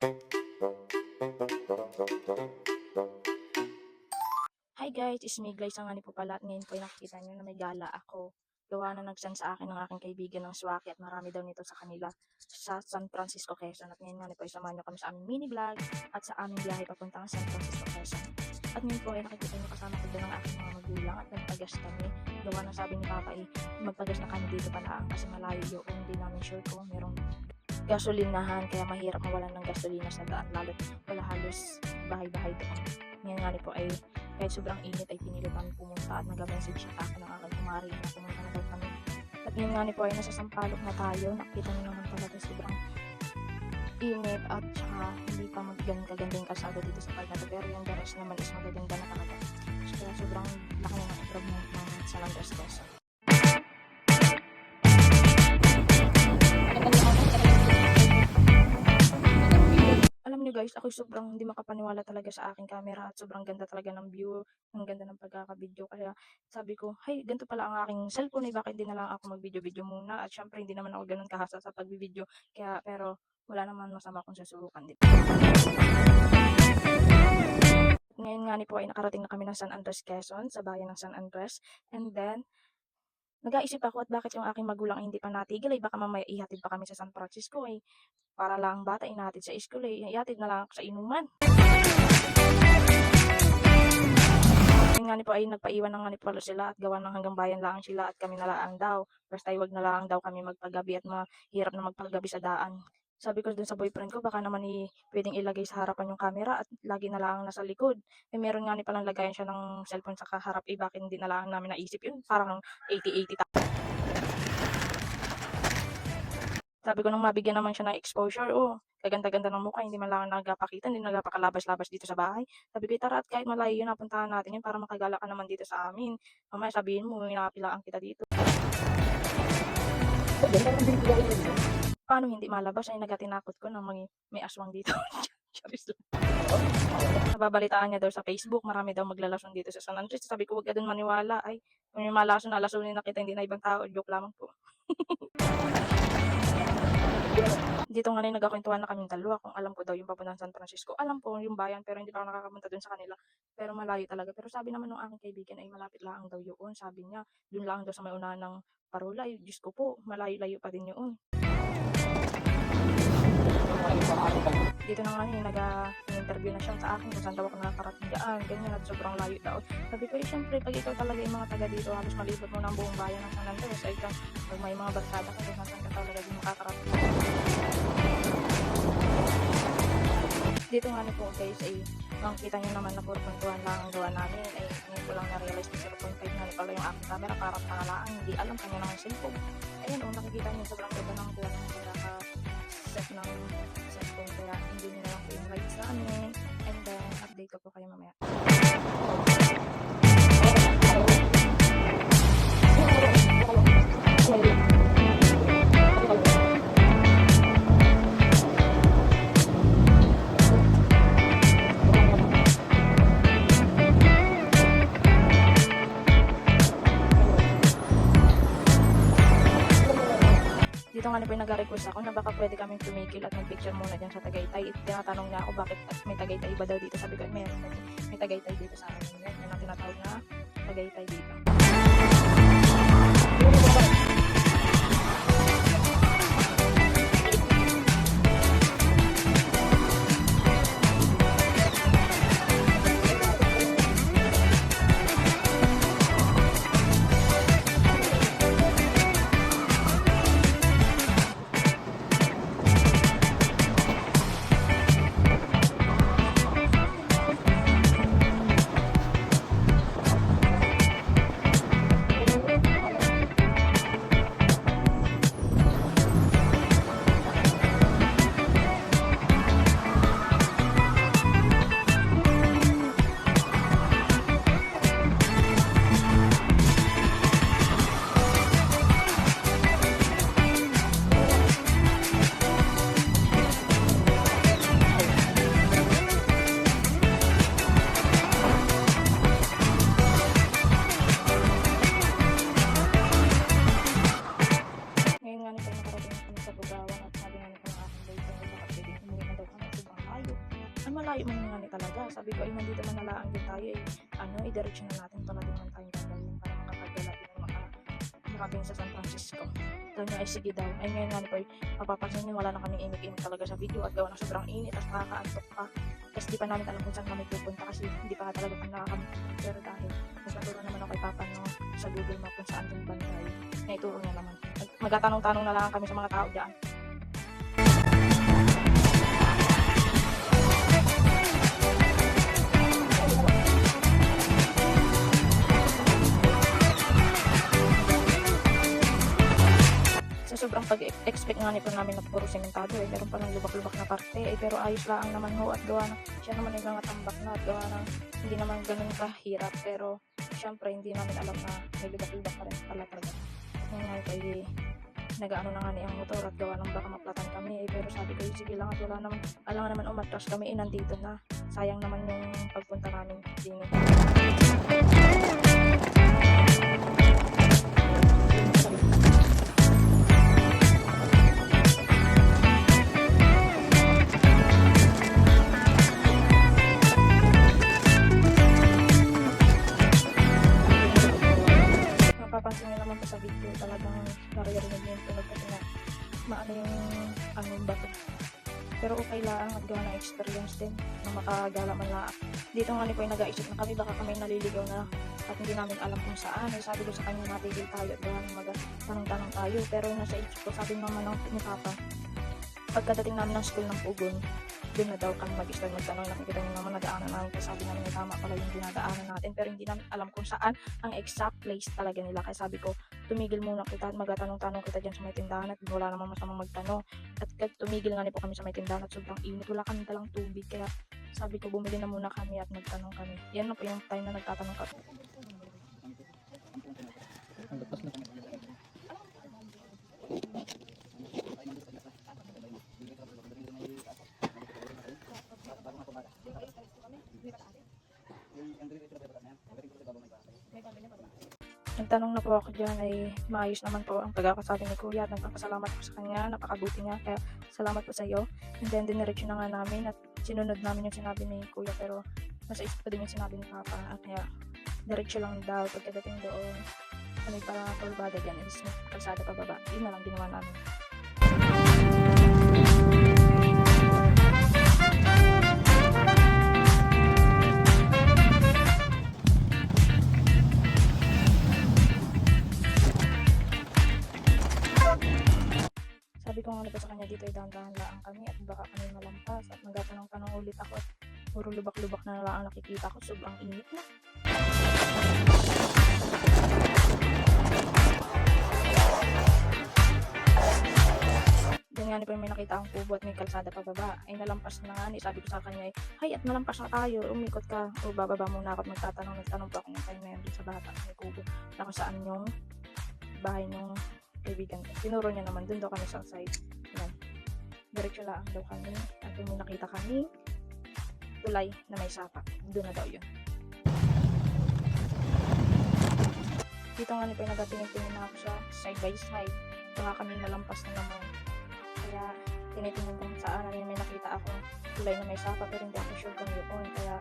Hi guys, it's me Glyce ang ani po pala at ngayon po ay nakikita niyo na may gala ako. Gawa na nag-send sa akin ng aking kaibigan ng swaki at marami daw nito sa kanila sa San Francisco, Quezon. At ngayon nga po ay samahan niyo kami sa aming mini vlog at sa aming biyahe papuntang San Francisco, Quezon. At ngayon po ay nakikita niyo kasama ko doon ang aking mga magulang at nagpagas kami. Gawa na sabi ni Papa ay magpagas na kami dito pala kasi malayo yun. Hindi namin sure kung merong gasolinahan kaya mahirap mawalan ng gasolina sa daan lalo't wala halos bahay-bahay doon. Ngayon nga po ay kahit sobrang init ay pinilit kami pumunta at nag-message siya sa akin ng aking kumari na pumunta na daw kami. At ngayon nga po ay nasa Sampaloc na tayo. Nakita niyo naman talaga sobrang init at saka hindi pa magaganda yung kalsada dito sa part na to. Pero yung the rest naman is magaganda na talaga. So, kaya sobrang laki na ng improvement ng San Andres Quezon. Alam niyo guys, ako sobrang hindi makapaniwala talaga sa aking camera at sobrang ganda talaga ng view, ang ganda ng pagkaka-video. Kaya sabi ko, "Hay, ganito pala ang aking cellphone, eh, bakit di na lang ako mag-video-video muna?" At syempre hindi naman ako gano'n kahasa sa pagvi-video. Kaya pero wala naman masama kung susubukan din. Ngayon nga po ay nakarating na kami ng San Andres, Quezon, sa bayan ng San Andres. And then nag-aisip ako at bakit yung aking magulang ay hindi pa natigil, ay baka mamaya ihatid pa kami sa San Francisco, eh, para lang bata inahatid sa school, eh, ihatid na lang ako sa inuman. Yun nga po ay nagpaiwan na nga pala sila at gawa ng hanggang bayan lang sila at kami na lang daw. Basta ay wag na lang daw kami magpagabi at mahirap na magpagabi sa daan. Sabi ko dun sa boyfriend ko baka naman pwedeng ilagay sa harapan yung camera at lagi na lang nasa likod. Eh meron nga palang lagayan siya ng cellphone sa kaharap, eh bakit hindi na lang namin naisip yun, parang 80-80. Sabi ko nung mabigyan naman siya ng exposure, oh, kaganda-ganda ng mukha, hindi man lang nagpakita, hindi nagpakalabas-labas dito sa bahay. Sabi ko, tara at kahit malayo yun, napuntahan natin yun para makagala ka naman dito sa amin. Mamaya sabihin mo, inapilaan kita dito. Paano hindi malabas ay nagatinakot ko na may aswang dito. Charis lang. Nababalitaan niya daw sa Facebook, marami daw maglalason dito sa San Andres. Sabi ko, wag ka dun maniwala. Ay, kung yung malason, alasunin na kita, hindi na ibang tao. Joke lamang po. Dito nga rin nagkakwentuhan na kaming dalawa kung alam ko daw yung papuntang San Francisco. Alam ko yung bayan pero hindi pa ako nakakapunta dun sa kanila. Pero malayo talaga. Pero sabi naman ng aking kaibigan ay malapit lang daw yun. Sabi niya, dun lang daw sa may unahan ng parola. Ay, Diyos ko po, malayo-layo pa din yun. Dito na nga nag-interview na siya sa akin kung saan daw ako nakakarating dyan. Ganyan at sobrang layo daw. Sabi ko, syempre, pag ikaw talaga yung mga taga dito, halos malibot mo na ang buong bayan ng San Andres. Ay, pag may mga barsada ka, kung saan ka talaga din makakarating. Dito nga po guys ay makikita nyo naman na 4.1 lang ang gawa namin ay ngayon ko lang na-realize na 0.5 na pala yung aking camera parang pangalaan hindi alam kanya ng cellphone. Ayun nakikita nyo sobrang ganda ng gawa ng pagkaka-set ng cellphone kaya hindi nyo na lang po yung like sa amin and then update ko po kayo mamaya. Dito nga po yung nag-request ako na baka pwede kaming tumigil at mag-picture muna dyan sa Tagaytay. Tinatanong niya ako bakit may Tagaytay ba daw dito. Sabi ko, may Tagaytay dito sa amin. Yan ang tinatawag na Tagaytay dito. Sa malayo man nga ni talaga. Sabi ko ay nandito man nalaan din tayo i-direction na natin ito na din man tayong gagawin para makapagdala din makarating sa San Francisco. Sabi niya ay sige daw. Ay ngayon nga ni po ay mapapansin niyo wala na kaming imik-imik talaga sa video at gawa ng sobrang init at nakakaantok pa. Kasi di pa namin alam kung saan kami pupunta kasi hindi pa talaga kami nakakam. Pero dahil mas naturo naman ako kay Papa no, sa Google Map kung saan yung bantay. Naituro niya naman. Magtatanong-tanong na lang kami sa mga tao dyan. Sa sobrang pag-expect nga nito namin na puro sementado meron pa ng lubak-lubak na parte pero ayos lang naman ho at gawa na siya naman ay mga tambak na at gawa na hindi naman ganun kahirap pero syempre hindi namin alam na may lubak-lubak pa rin pala talaga. Ngayon nga ay nag-ano na nga ang motor at gawa ng baka maplatan kami pero sabi ko sige lang at wala naman alam naman umatras kami nandito na sayang naman yung pagpunta namin din. Mapapansin niyo naman po sa video talagang naririnig niyo yung tunog kasi na maano yung bato. Pero okay lang at gawa ng experience din na makagala man lang. Dito nga ni po ay nag-aisip na kami baka kami naliligaw na at hindi namin alam kung saan. Sabi ko sa kanya natigil tayo at gawa ng tanong-tanong tayo. Pero nasa isip ko sabi naman ni Papa pagkadating namin ng school ng Pugon doon na daw kami mag-start magtanong. Nakikita niyo naman nadaanan namin kasi sabi namin na tama pala yung dinadaanan natin pero hindi namin alam kung saan ang exact place talaga nila. Kaya sabi ko tumigil muna kita at magtanong-tanong kita dyan sa may tindahan at wala namang masamang magtanong. At tumigil nga po kami sa may tindahan at sobrang init. Wala kami dalang tubig kaya sabi ko bumili na muna kami at magtanong kami. Yan na po yung time na nagtatanong kami. Nagtanong na po ako dyan ay maayos naman po ang pagkakasabi ni Kuya at nagpapasalamat po sa kanya, napakabuti niya kaya salamat po sa iyo. And then diniretso na nga namin at sinunod namin yung sinabi ni Kuya pero nasa isip ko din yung sinabi ni Papa at kaya diretso lang daw pagkadating doon may para kurbada dyan is kalsada pababa. Yun na lang ginawa namin. Sabi ko nga sa kanya dito ay dahan-dahan lang kami at baka kami malampas at magtatanong-tanong ulit ako at puro lubak-lubak na lang ang nakikita ko, sobrang init na. Doon nga po may nakita akong kubo at may kalsada pababa ay nalampas na nga sabi ko sa kanya ay hay at nalampas na tayo, umikot ka o bababa muna ako at nagtanong po ako ng time na yun sa bata may kubo na kung saan yung bahay ng kaibigan ko. Tinuro niya naman, doon daw kami sa side. Yan. Diretso lang daw kami. At may nakita kami tulay na may sapak. Doon na daw yun. Dito nga po nagatingin-tingin na ako sa side by side. Baka kami nalampas na naman. Kaya tinitingin kung saan may nakita akong tulay na may sapak pero hindi ako sure kung yun. Kaya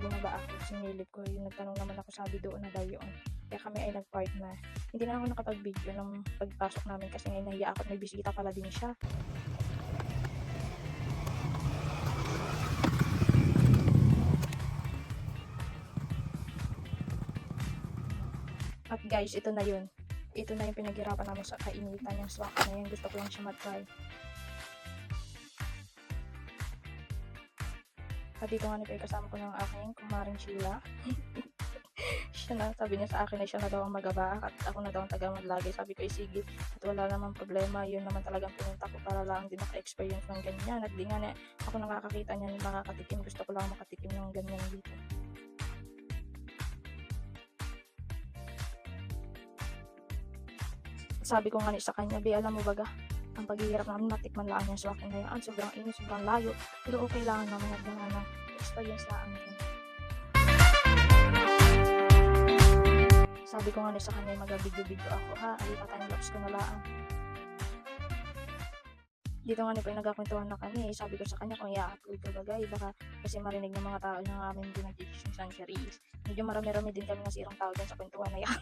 bumaba ako, sinilip ko. Yung nagtanong naman ako, sabi doon na daw yun. Kaya kami ay nag-park na. Hindi na ako nakapag-video ng pagpasok namin kasi ngayon nahiya ako at may bisita pala din siya. At guys, ito na yun. Ito na yung pinaghirapan namin sa kainitan yung swak na yan. Gusto ko lang siya mag-try. At dito nga nito kasama ko ng aking kumaring Sheila. Siya na, sabi niya sa akin na siya na daw ang magaba at ako na daw ang taga-maglagay. Sabi ko sige at wala namang problema, yun naman talagang pinunta ko para lang din naka-experience ng ganyan at di nga na ako nakakakita niyan makakatikim, gusto ko lang makatikim ng ganyan dito. Sabi ko nga sa kanya, be alam mo baga ang paghihirap namin matikman lang yung swakin na yan, sobrang init, sobrang layo pero okay lang naman at gana na experience lang din. Sabi ko nga sa kanya mag-video-video ako ha, alipatan yung loves ko na lang. Dito nga ni po ay nagkakwentuhan na kami, sabi ko sa kanya kung i-upload ko ba guys, baka kasi marinig ng mga tao ng aming pinag-chismisan sa reels. Medyo marami-rami din kami nasirang tao dun sa kwentuhan na yan.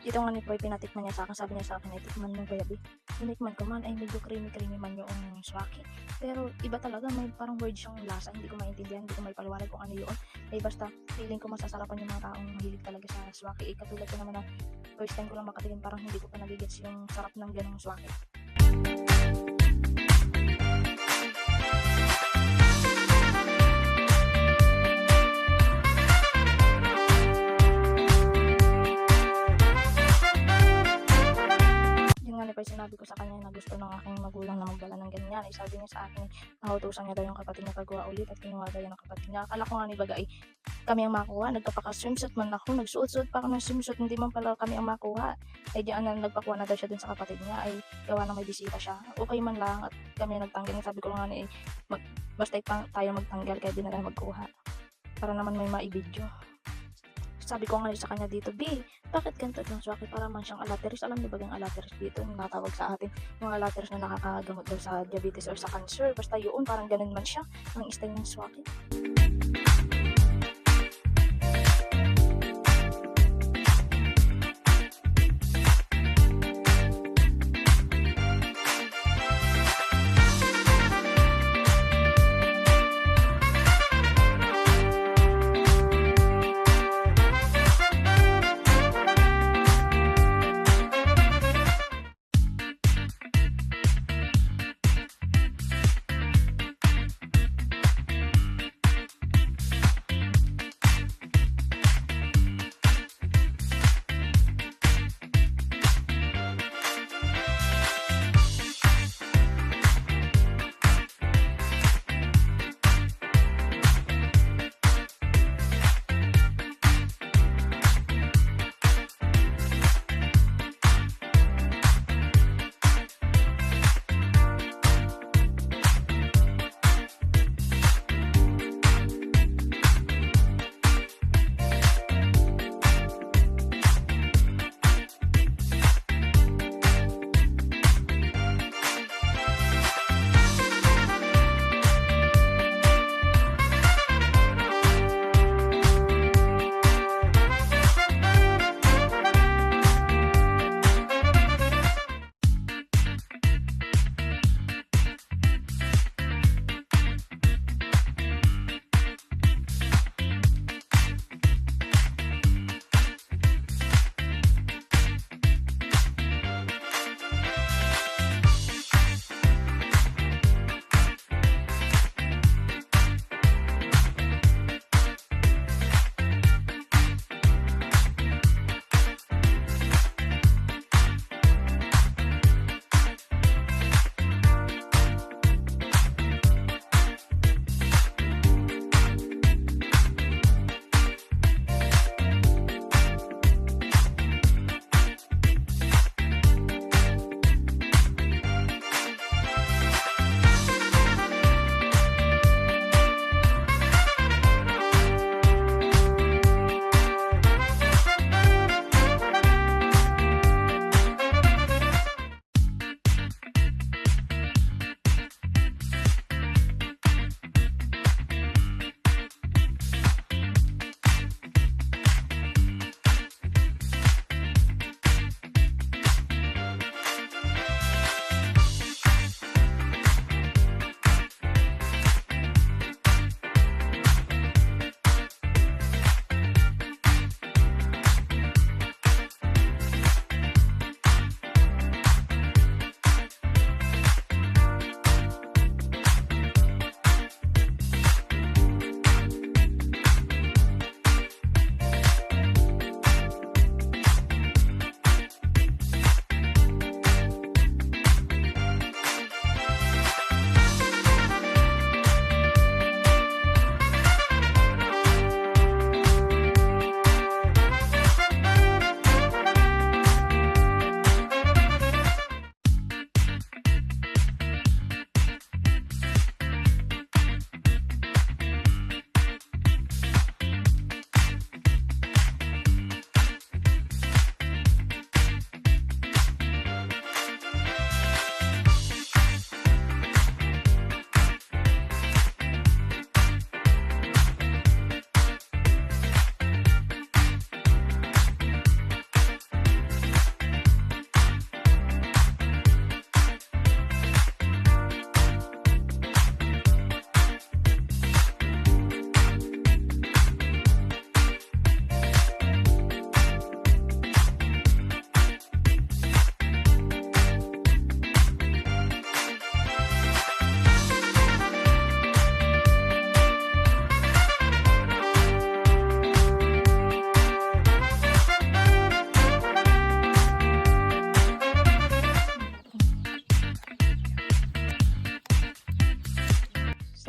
Dito nga ni po ay pinatikman niya sa akin, sabi niya sa akin ay tikman mo baby. Tinikman ko man ay medyo creamy man yung swaki. Pero iba talaga, may parang weird siyang lasa, hindi ko maintindihan, hindi ko may paliwanag kung ano yun. Eh basta feeling ko masasarapan yung mga taong mahilig talaga sa swaki. Eh katulad ko naman na first time ko lang makatingin, parang hindi ko pa nagigets yung sarap ng ganong swaki. Sinabi ko sa kanya na gusto ng aking magulang na magdala ng ganyan. Ay sabi niya sa akin, nautusan niya daw yung kapatid niya pagawa ulit at kinuha daw yan ng kapatid niya. Akala ko nga ni baga ay kami ang makuha. Nagpapaka-swimsuit man ako. Nagsuot-suot pa ako ng swimsuit. Hindi man pala kami ang makuha. Ay diyan na nagpakuha na daw siya dun sa kapatid niya. Ay gawa na may bisita siya. Okay man lang at kami nagtanggal. Sabi ko nga ni basta tayo magtanggal kaya di na tayo magkuha. Para naman may maibidyo. Sabi ko nga sa kanya dito, B, bakit ganito yung swaki? Para man siyang alateris. Alam niyo ba yung alateris dito? Yung natawag sa atin, yung alateris na nakakagamot daw sa diabetes or sa cancer. Basta yun, parang ganun man siya. Ang style ng swaki.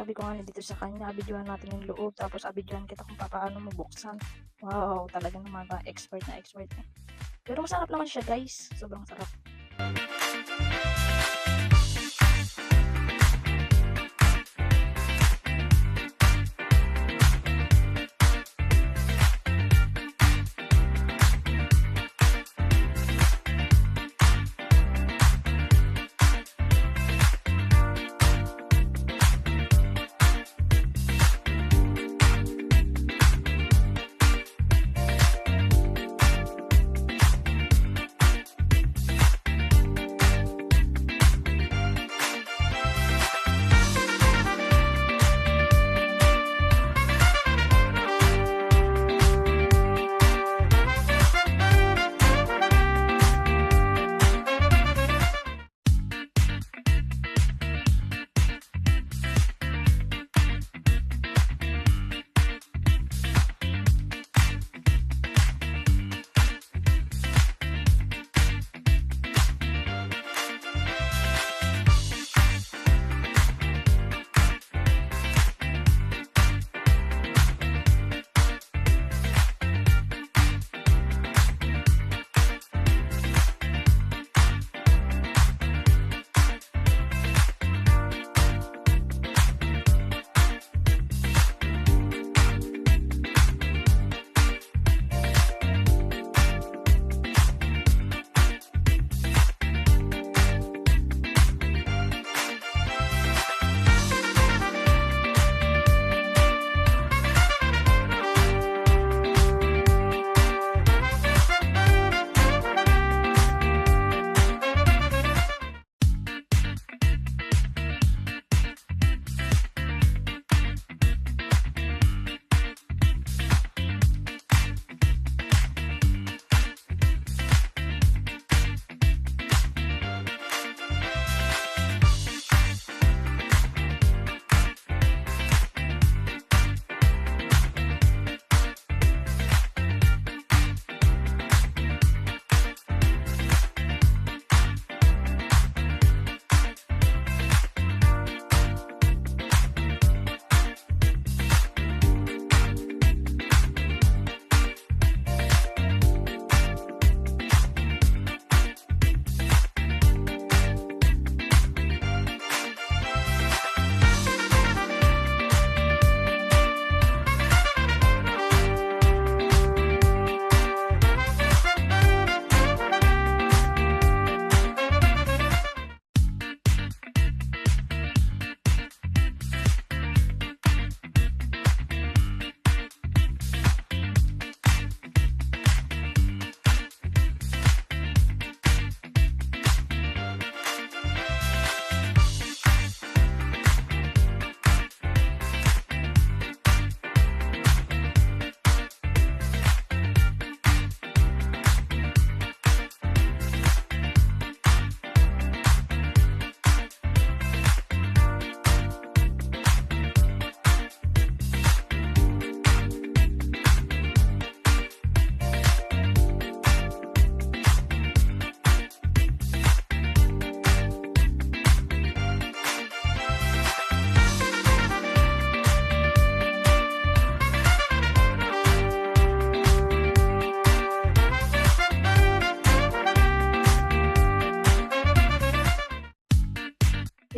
sabi ko nga dito sa kanya, videohan natin yung loob, tapos videohan kita kung paano mo buksan. Wow, talaga naman ba, expert na expert eh. Pero masarap naman siya guys, sobrang sarap.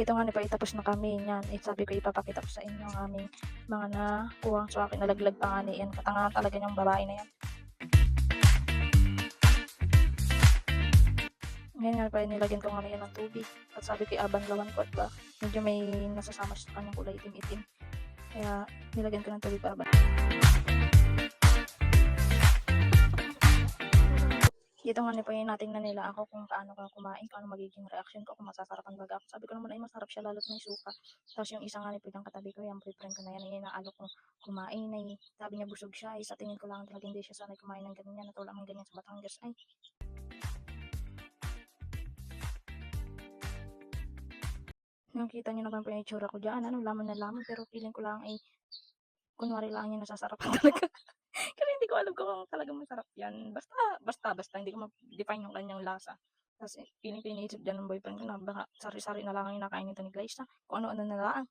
Dito nga po tapos na kami niyan. Sabi ko ipapakita ko sa inyo ang aming mga nakuhang swaki, nalaglag pa nga niyan. Katangahan talaga niyang babae na yan. Ngayon nga pa nilagyan ko nga yan ng tubig. At sabi ko abanlawan ko at ba medyo may nasasama sa kanyang kulay itim-itim. Kaya nilagyan ko ng tubig para ba. Dito nga po yung natin na nila ako kung paano ka kumain, kung ano magiging reaction ko, kung masasarapan baga ako. Sabi ko naman ay masarap siya lalo't may suka. Tapos yung isa nga po yung katabi ko, yung boyfriend ko na yan, ay inaalok kong kumain. Ay, sabi niya busog siya, ay sa tingin ko lang talaga hindi siya sanay kumain ng ganyan, natulak ng ganyan sa Batangas. Ay, nakita niyo naman po yung itsura ko dyan, ano, laman na laman, pero feeling ko lang ay kunwari lang yung nasasarapan talaga. Kasi hindi ko alam kung talagang masarap yan. Basta, hindi ko ma-define yung kanyang lasa. Tapos feeling ko iniisip dyan ng boyfriend ko na baka sari-sari na lang ang nakain nito ni Glyza. Kung ano-ano na lang.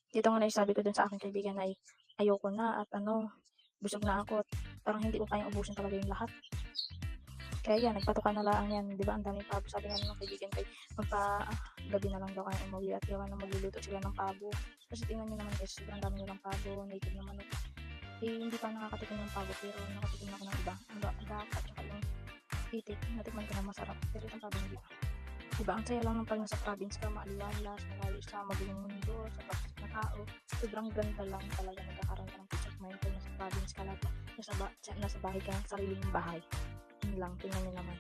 Dito nga naisabi ko dun sa aking kaibigan na ayoko na at busog na ako at parang hindi ko kayang ubusin talaga yung lahat. Kaya yan, nagpatuka na lang yan, di ba? Ang daming pabo. Sabi nga ng kaibigan kay gabi na lang daw kayo umuwi at gawa na magluluto sila ng pabo. Kasi tingnan nyo naman guys, sobrang dami nilang pabo, native na manok. Hindi pa nakakatikim ng pabo pero nakatikim ako ng iba. Ang baka at saka yung itik, natikman ko na masarap. Pero itong pabo hindi. Diba, ang saya lang ng pag nasa province ka, maaliwalas, malayo sa maguling mundo, sa pagkakit na tao. Sobrang ganda lang talaga nagkakaroon ka ng peace of mind kung nasa province ka lang. Nasa bahay ka, sariling bahay. Yun lang, tingnan nyo naman.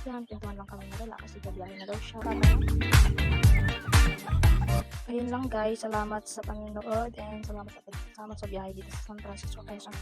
Yan, pintuan lang kami nalala kasi gabiyahin na daw siya. Ayun lang guys, salamat sa panonood and salamat sa biyahe dito sa San Francisco, Quezon.